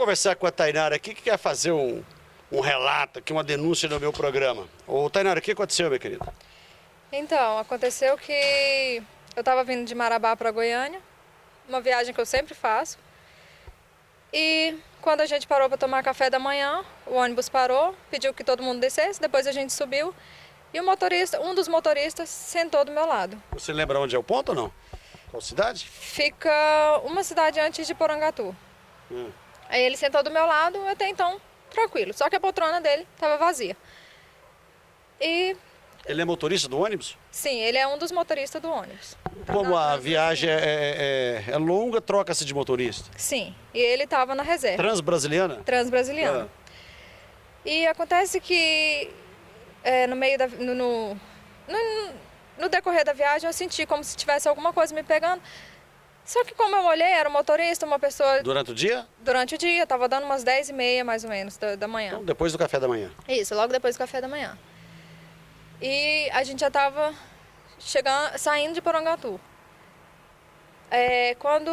conversar com a Tainara aqui, que quer fazer um relato aqui, uma denúncia no meu programa. Ô, Tainara, o que aconteceu, minha querida? Então, aconteceu que eu estava vindo de Marabá para Goiânia, uma viagem que eu sempre faço. E quando a gente parou para tomar café da manhã, o ônibus parou, pediu que todo mundo descesse, depois a gente subiu e o motorista, um dos motoristas, sentou do meu lado. Você lembra onde é o ponto ou não? Qual cidade? Fica uma cidade antes de Porangatu. Aí ele sentou do meu lado, até então tranquilo, só que a poltrona dele estava vazia. E Ele é motorista do ônibus? sim, ele é um dos motoristas do ônibus. Como a viagem é longa, troca-se de motorista. Sim, e ele estava na reserva. Transbrasiliana? Transbrasiliana. E acontece que no decorrer da viagem eu senti como se tivesse alguma coisa me pegando. Só que como eu olhei, era um motorista, uma pessoa... Durante o dia? Durante o dia, estava dando umas 10h30 mais ou menos da manhã. Então, depois do café da manhã. Isso, logo depois do café da manhã. E a gente já estava saindo de Porangatu. Quando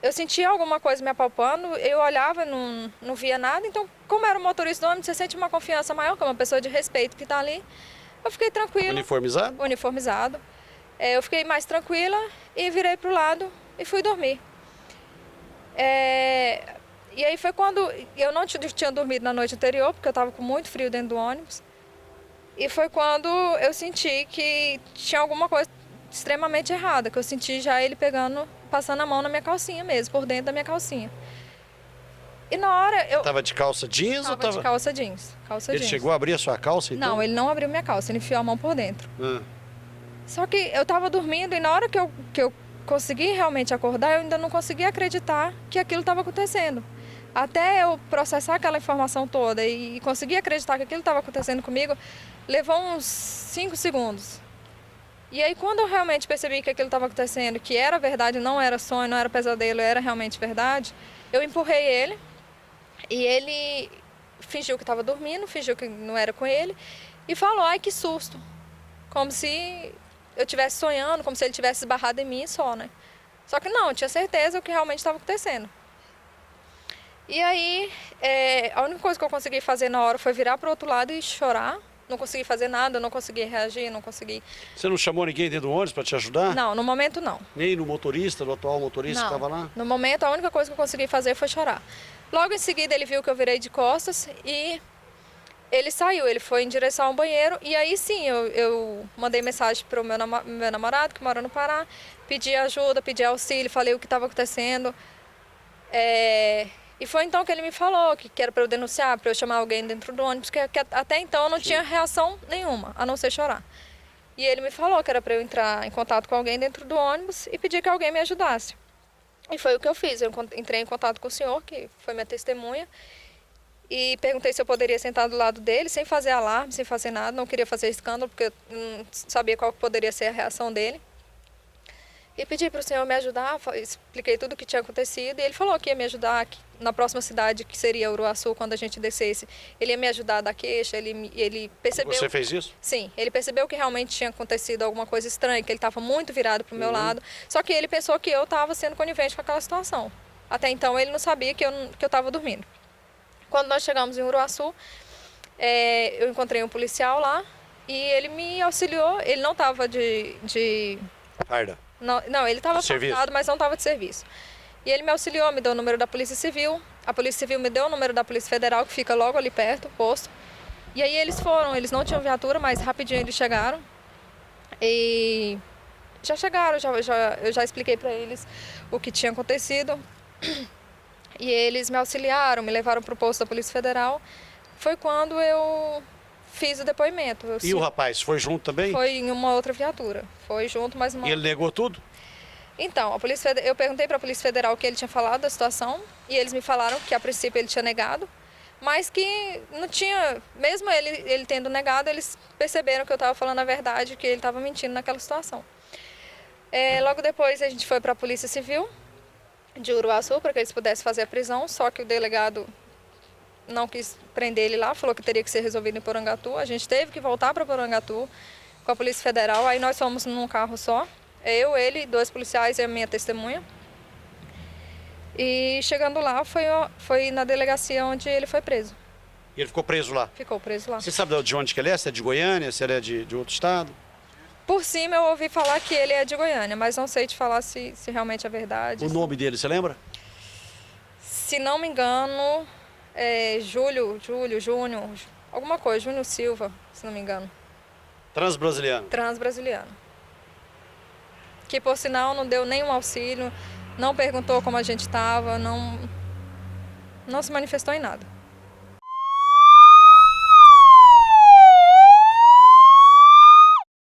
eu sentia alguma coisa me apalpando, eu olhava, não via nada. Então, como era o motorista do ônibus, você sente uma confiança maior, que é uma pessoa de respeito que está ali. Eu fiquei tranquila. Uniformizado? Uniformizado. Eu fiquei mais tranquila e virei para o lado e fui dormir. E aí foi quando eu não tinha dormido na noite anterior, porque eu estava com muito frio dentro do ônibus. E foi quando eu senti que tinha alguma coisa extremamente errada, que eu senti já ele passando a mão na minha calcinha mesmo, por dentro da minha calcinha. E na hora eu... Tava de calça jeans ou tava... de calça jeans. Ele chegou a abrir a sua calça, então? Não, ele não abriu minha calça, ele enfiou a mão por dentro. Só que eu tava dormindo e na hora que eu consegui realmente acordar, eu ainda não conseguia acreditar que aquilo estava acontecendo. Até eu processar aquela informação toda e conseguir acreditar que aquilo estava acontecendo comigo, levou uns 5 segundos. E aí, quando eu realmente percebi que aquilo estava acontecendo, que era verdade, não era sonho, não era pesadelo, era realmente verdade, eu empurrei ele e ele fingiu que estava dormindo, fingiu que não era com ele e falou, ai, que susto. Como se eu estivesse sonhando, como se ele tivesse esbarrado em mim só, né? Só que não, eu tinha certeza do que realmente estava acontecendo. E aí, a única coisa que eu consegui fazer na hora foi virar para o outro lado e chorar. Não consegui fazer nada, não consegui reagir, não consegui... Você não chamou ninguém dentro do ônibus para te ajudar? Não, no momento não. Nem no motorista, no atual motorista que estava lá? No momento a única coisa que eu consegui fazer foi chorar. Logo em seguida ele viu que eu virei de costas e ele saiu, ele foi em direção ao banheiro. E aí sim, eu mandei mensagem para o meu namorado que mora no Pará, pedi ajuda, pedi auxílio, falei o que estava acontecendo. E foi então que ele me falou que era para eu denunciar, para eu chamar alguém dentro do ônibus, que até então eu não tinha reação nenhuma, a não ser chorar. E ele me falou que era para eu entrar em contato com alguém dentro do ônibus e pedir que alguém me ajudasse. E foi o que eu fiz, eu entrei em contato com o senhor, que foi minha testemunha, e perguntei se eu poderia sentar do lado dele, sem fazer alarme, sem fazer nada, não queria fazer escândalo, porque eu não sabia qual poderia ser a reação dele. E pedi para o senhor me ajudar, expliquei tudo o que tinha acontecido, e ele falou que ia me ajudar na próxima cidade, que seria Uruaçu, quando a gente descesse. Ele ia me ajudar a dar queixa, ele percebeu... Você fez isso? Sim, ele percebeu que realmente tinha acontecido alguma coisa estranha, que ele estava muito virado para o meu lado, só que ele pensou que eu estava sendo conivente com aquela situação. Até então ele não sabia que eu estava dormindo. Quando nós chegamos em Uruaçu, eu encontrei um policial lá, e ele me auxiliou, ele não estava de... Farda? Não, ele estava afastado, mas não estava de serviço. E ele me auxiliou, me deu o número da Polícia Civil. A Polícia Civil me deu o número da Polícia Federal, que fica logo ali perto, posto. E aí eles não tinham viatura, mas rapidinho eles chegaram. E já chegaram, eu já expliquei para eles o que tinha acontecido. E eles me auxiliaram, me levaram para o posto da Polícia Federal. Foi quando eu fiz o depoimento. E o rapaz foi junto também? Foi em uma outra viatura. Foi junto, mas uma... E ele negou tudo? Então, eu perguntei para a Polícia Federal o que ele tinha falado da situação e eles me falaram que a princípio ele tinha negado, mas que não tinha, mesmo ele tendo negado, eles perceberam que eu estava falando a verdade, que ele estava mentindo naquela situação. Logo depois a gente foi para a Polícia Civil de Uruaçu para que eles pudessem fazer a prisão, só que o delegado não quis prender ele lá, falou que teria que ser resolvido em Porangatu. A gente teve que voltar para Porangatu com a Polícia Federal, aí nós fomos num carro só, eu, ele, 2 policiais e a minha testemunha. E chegando lá, foi na delegacia onde ele foi preso. E ele ficou preso lá? Ficou preso lá. Você sabe de onde que ele é? Se é de Goiânia, se ele é de outro estado? Por cima eu ouvi falar que ele é de Goiânia, mas não sei te falar se realmente é verdade. O nome dele, você lembra? Se não me engano, é Júnior, alguma coisa, Júnior Silva, se não me engano. Transbrasiliano. Transbrasiliano. Que por sinal não deu nenhum auxílio, não perguntou como a gente estava, não se manifestou em nada.